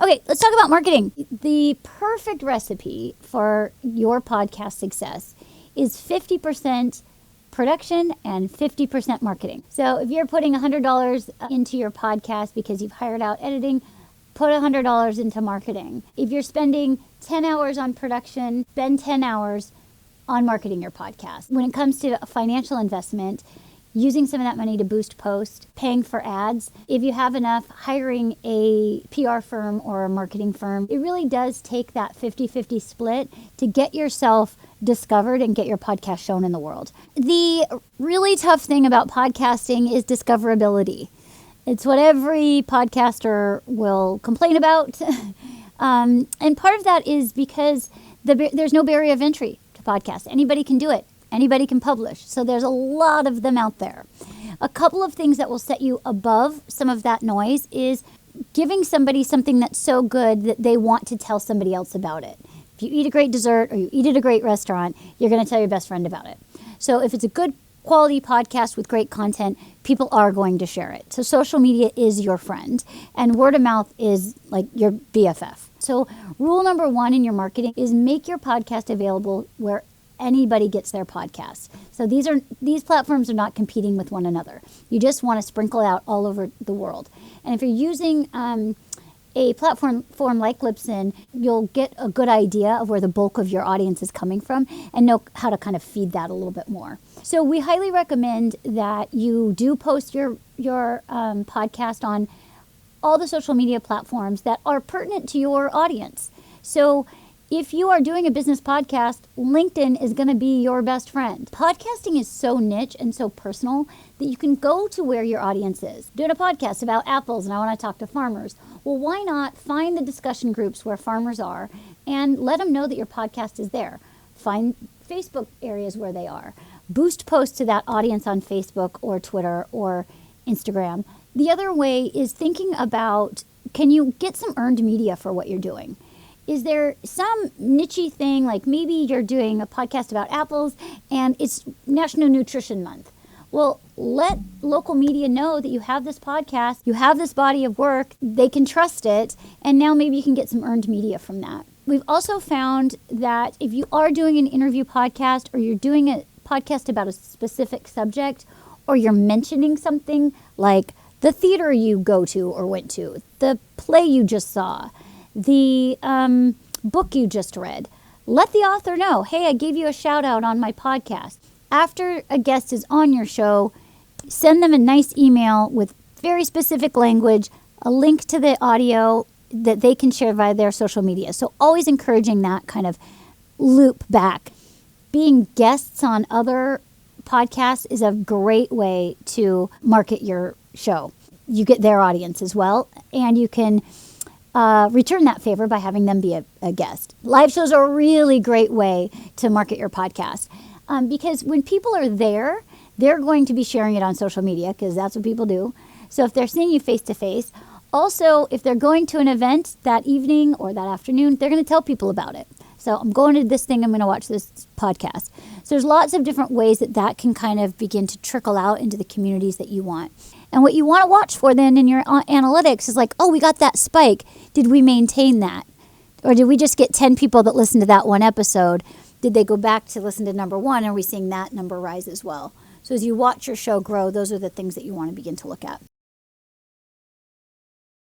Okay, let's talk about marketing. The perfect recipe for your podcast success is 50% production and 50% marketing. So if you're putting $100 into your podcast because you've hired out editing, put $100 into marketing. If you're spending 10 hours on production, spend 10 hours on marketing your podcast. When it comes to a financial investment, using some of that money to boost post, paying for ads. If you have enough, hiring a PR firm or a marketing firm. It really does take that 50-50 split to get yourself discovered and get your podcast shown in the world. The really tough thing about podcasting is discoverability. It's what every podcaster will complain about. And part of that is because there's no barrier of entry to podcast. Anybody can do it. Anybody can publish. So there's a lot of them out there. A couple of things that will set you above some of that noise is giving somebody something that's so good that they want to tell somebody else about it. If you eat a great dessert or you eat at a great restaurant, you're going to tell your best friend about it. So if it's a good quality podcast with great content, people are going to share it. So social media is your friend, and word of mouth is like your BFF. So rule number 1 in your marketing is make your podcast available where anybody gets their podcast. So these platforms are not competing with one another. You just want to sprinkle it out all over the world. And if you're using a platform like Libsyn, you'll get a good idea of where the bulk of your audience is coming from and know how to kind of feed that a little bit more. So we highly recommend that you do post your podcast on all the social media platforms that are pertinent to your audience. So if you are doing a business podcast, LinkedIn is going to be your best friend. Podcasting is so niche and so personal that you can go to where your audience is. Doing a podcast about apples and I want to talk to farmers. Well, why not find the discussion groups where farmers are and let them know that your podcast is there. Find Facebook areas where they are. Boost posts to that audience on Facebook or Twitter or Instagram. The other way is thinking about, can you get some earned media for what you're doing? Is there some niche-y thing, like maybe you're doing a podcast about apples and it's National Nutrition Month? Well, let local media know that you have this podcast, you have this body of work, they can trust it, and now maybe you can get some earned media from that. We've also found that if you are doing an interview podcast or you're doing a podcast about a specific subject or you're mentioning something like the theater you go to or went to, the play you just saw, the book you just read, let the author know, hey, I gave you a shout out on my podcast. After a guest is on your show, send them a nice email with very specific language, a link to the audio that they can share via their social media. So always encouraging that kind of loop back. Being guests on other podcasts is a great way to market your show. You get their audience as well, and you can return that favor by having them be a guest. Live shows are a really great way to market your podcast because when people are there, they're going to be sharing it on social media because that's what people do. So if they're seeing you face to face, also if they're going to an event that evening or that afternoon, they're going to tell people about it. So I'm going to this thing, I'm going to watch this podcast. So there's lots of different ways that can kind of begin to trickle out into the communities that you want. And what you want to watch for then in your analytics is like, oh, we got that spike. Did we maintain that? Or did we just get 10 people that listened to that one episode? Did they go back to listen to number 1? Are we seeing that number rise as well? So as you watch your show grow, those are the things that you want to begin to look at.